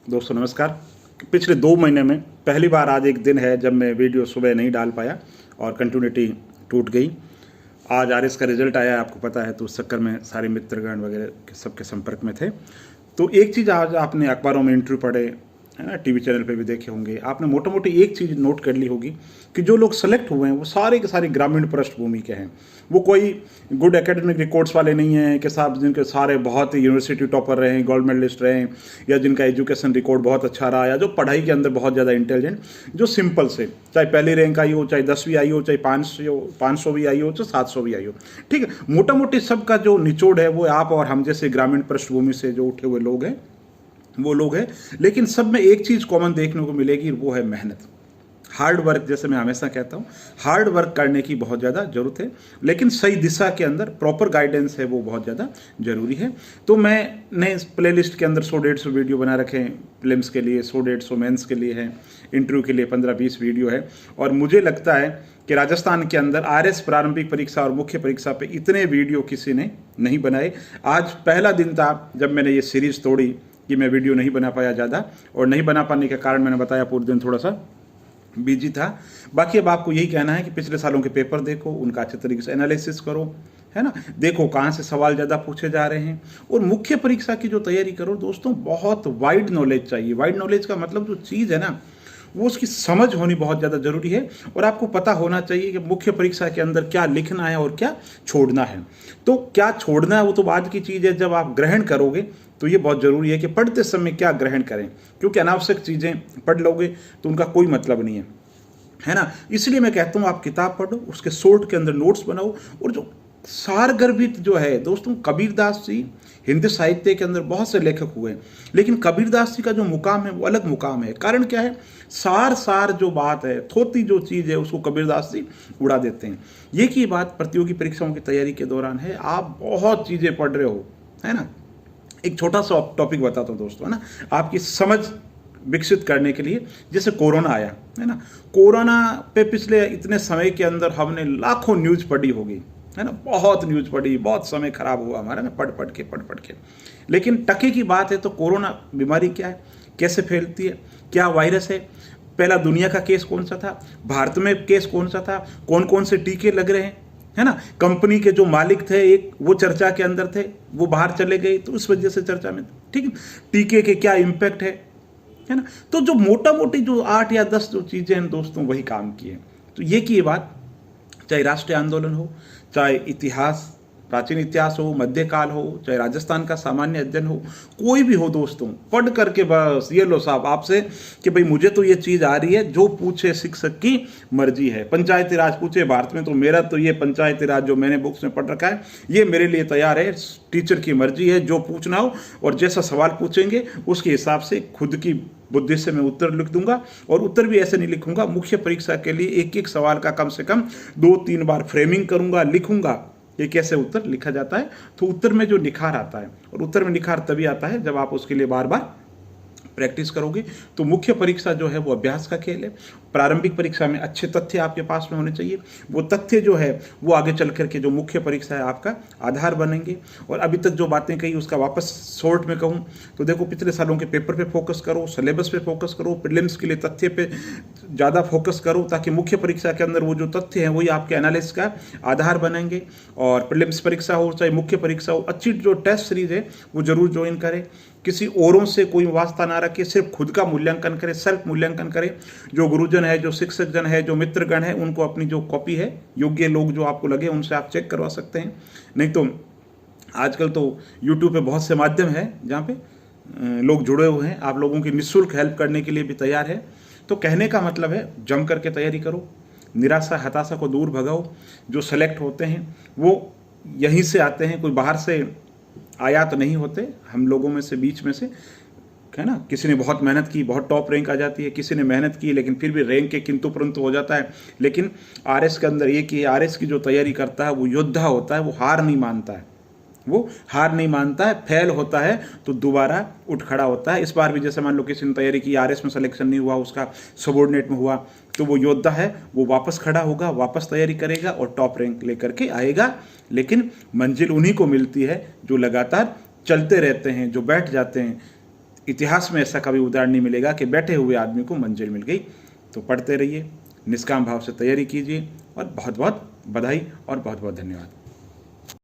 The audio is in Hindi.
दोस्तों नमस्कार। पिछले 2 महीने में पहली बार आज एक दिन है जब मैं वीडियो सुबह नहीं डाल पाया और कंटिन्यूटी टूट गई। आज आरएस का रिजल्ट आया, आपको पता है, तो उस चक्कर में सारे मित्रगण वगैरह के सबके संपर्क में थे। तो एक चीज़ आज आपने अखबारों में इंटरव्यू पढ़े, है ना, टीवी चैनल पे भी देखे होंगे, आपने मोटा मोटी एक चीज़ नोट कर ली होगी कि जो लोग सेलेक्ट हुए हैं वो सारे के सारे ग्रामीण पृष्ठभूमि के हैं। वो कोई गुड एकेडमिक रिकॉर्ड्स वाले नहीं हैं कि साहब जिनके सारे बहुत ही यूनिवर्सिटी टॉपर रहे हैं, गोल्ड मेडलिस्ट रहे हैं, या जिनका एजुकेशन रिकॉर्ड बहुत अच्छा रहा, या जो पढ़ाई के अंदर बहुत ज़्यादा इंटेलिजेंट, जो सिंपल से चाहे पहली रैंक आई हो, चाहे 10वीं आई हो, चाहे 500 भी आई हो, चाहे 700 भी आई हो, ठीक है। मोटा मोटी सबका जो निचोड़ है वो आप और हम जैसे ग्रामीण पृष्ठभूमि से जो उठे हुए लोग हैं वो लोग हैं। लेकिन सब में एक चीज़ कॉमन देखने को मिलेगी, वो है मेहनत, हार्ड वर्क। जैसे मैं हमेशा कहता हूँ, हार्ड वर्क करने की बहुत ज़्यादा ज़रूरत है, लेकिन सही दिशा के अंदर प्रॉपर गाइडेंस है वो बहुत ज़्यादा ज़रूरी है। तो मैंने इस प्लेलिस्ट के अंदर 100-150 वीडियो बना रखे हैं फिल्म्स के लिए, 100-150 मेंस के लिए है, इंटरव्यू के लिए 15-20 वीडियो है। और मुझे लगता है कि राजस्थान के अंदर आरएस प्रारंभिक परीक्षा और मुख्य परीक्षा पे इतने वीडियो किसी ने नहीं बनाए। आज पहला दिन था जब मैंने ये सीरीज़ तोड़ी कि मैं वीडियो नहीं बना पाया ज़्यादा, और नहीं बना पाने के कारण मैंने बताया पूरे दिन थोड़ा सा बिजी था। बाकी अब आपको यही कहना है कि पिछले सालों के पेपर देखो, उनका अच्छे तरीके से एनालिसिस करो, है ना, देखो कहाँ से सवाल ज़्यादा पूछे जा रहे हैं, और मुख्य परीक्षा की जो तैयारी करो दोस्तों, बहुत वाइड नॉलेज चाहिए। वाइड नॉलेज का मतलब जो चीज़ है ना, वो उसकी समझ होनी बहुत ज़्यादा ज़रूरी है, और आपको पता होना चाहिए कि मुख्य परीक्षा के अंदर क्या लिखना है और क्या छोड़ना है। तो क्या छोड़ना है वो तो बाद की चीज़ है, जब आप ग्रहण करोगे तो ये बहुत ज़रूरी है कि पढ़ते समय क्या ग्रहण करें, क्योंकि अनावश्यक चीज़ें पढ़ लोगे तो उनका कोई मतलब नहीं है ना। इसलिए मैं कहता हूँ आप किताब पढ़ो, उसके शॉर्ट के अंदर नोट्स बनाओ, और जो सारगर्भित जो है दोस्तों, कबीरदास जी हिंदी साहित्य के अंदर बहुत से लेखक हुए, लेकिन कबीरदास जी का जो मुकाम है वो अलग मुकाम है। कारण क्या है, सार जो बात है, थोती जो चीज़ है, उसको कबीरदास जी उड़ा देते हैं। ये की बात प्रतियोगी परीक्षाओं की तैयारी के दौरान है, आप बहुत चीज़ें पढ़ रहे हो, है ना। एक छोटा सा टॉपिक बताता हूँ दोस्तों, है ना, आपकी समझ विकसित करने के लिए। जैसे कोरोना आया, है ना, कोरोना पे पिछले इतने समय के अंदर हमने लाखों न्यूज़ पढ़ी होगी, है ना, बहुत न्यूज़ पढ़ी, बहुत समय खराब हुआ हमारा ना, पढ़ पढ़ के। लेकिन टके की बात है तो कोरोना बीमारी क्या है, कैसे फैलती है, क्या वायरस है, पहला दुनिया का केस कौन सा था, भारत में केस कौन सा था, कौन कौन से टीके लग रहे हैं, है ना। कंपनी के जो मालिक थे एक, वो चर्चा के अंदर थे, वो बाहर चले गए तो उस वजह से चर्चा में, ठीक है। टीके के क्या इम्पैक्ट है ना। तो जो मोटा मोटी जो 8 या 10 जो चीज़ें हैं दोस्तों, वही काम की है। तो ये की बात, चाहे राष्ट्रीय आंदोलन हो, चाहे इतिहास, प्राचीन इतिहास हो, मध्यकाल हो, चाहे राजस्थान का सामान्य अध्ययन हो, कोई भी हो दोस्तों, पढ़ करके बस ये लो साहब आपसे कि भाई मुझे तो ये चीज़ आ रही है, जो पूछे शिक्षक की मर्जी है। पंचायती राज पूछे भारत में, तो मेरा तो ये पंचायती राज जो मैंने बुक्स में पढ़ रखा है ये मेरे लिए तैयार है, टीचर की मर्जी है, जो पूछना हो और जैसा सवाल पूछेंगे उसके हिसाब से खुद की बुद्धि से मैं उत्तर लिख दूंगा। और उत्तर भी ऐसे नहीं लिखूंगा, मुख्य परीक्षा के लिए एक एक सवाल का कम से कम 2-3 बार फ्रेमिंग करूंगा, लिखूंगा ये कैसे उत्तर लिखा जाता है। तो उत्तर में जो निखार आता है, और उत्तर में निखार तभी आता है जब आप उसके लिए बार बार प्रैक्टिस करोगे। तो मुख्य परीक्षा जो है वो अभ्यास का खेल है। प्रारंभिक परीक्षा में अच्छे तथ्य आपके पास में होने चाहिए, वो तथ्य जो है वो आगे चल करके जो मुख्य परीक्षा है आपका आधार बनेंगे। और अभी तक जो बातें कही उसका वापस शॉर्ट में कहूँ तो देखो, पिछले सालों के पेपर पे फोकस करो, सिलेबस पे फोकस करो, प्रीलिम्स के लिए तथ्य पे ज़्यादा फोकस करो, ताकि मुख्य परीक्षा के अंदर वो जो तथ्य हैं वही आपके एनालिसिस का आधार बनेंगे। और प्रीलिम्स परीक्षा हो चाहे मुख्य परीक्षा हो, अच्छी जो टेस्ट सीरीज है वो जरूर ज्वाइन करें। किसी औरों से कोई वास्ता ना रखे, सिर्फ खुद का मूल्यांकन करें, सेल्फ मूल्यांकन करें। जो गुरुजन है, जो शिक्षक जन है, जो मित्रगण है, उनको अपनी जो कॉपी है, योग्य लोग जो आपको लगे उनसे आप चेक करवा सकते हैं। नहीं तो आजकल तो यूट्यूब पे बहुत से माध्यम है जहाँ पे लोग जुड़े हुए हैं, आप लोगों की निःशुल्क हेल्प करने के लिए भी तैयार है। तो कहने का मतलब है, जम करके तैयारी करो, निराशा हताशा को दूर भगाओ। जो सेलेक्ट होते हैं वो यहीं से आते हैं, कोई बाहर से आयात नहीं होते, हम लोगों में से, बीच में से, है ना। किसी ने बहुत मेहनत की, बहुत टॉप रैंक आ जाती है, किसी ने मेहनत की लेकिन फिर भी रैंक के किंतु परंतु हो जाता है। लेकिन आरएस के अंदर ये कि आरएस की जो तैयारी करता है वो योद्धा होता है, वो हार नहीं मानता है, वो हार नहीं मानता है, फेल होता है तो दोबारा उठ खड़ा होता है। इस बार भी जैसे मान लो किसी ने तैयारी की, आरएस में सिलेक्शन नहीं हुआ, उसका सबॉर्डिनेट में हुआ, तो वो योद्धा है, वो वापस खड़ा होगा, वापस तैयारी करेगा और टॉप रैंक लेकर के आएगा। लेकिन मंजिल उन्हीं को मिलती है जो लगातार चलते रहते हैं, जो बैठ जाते हैं इतिहास में ऐसा कभी उदाहरण नहीं मिलेगा कि बैठे हुए आदमी को मंजिल मिल गई। तो पढ़ते रहिए, निष्काम भाव से तैयारी कीजिए, और बहुत बहुत बधाई और बहुत बहुत धन्यवाद।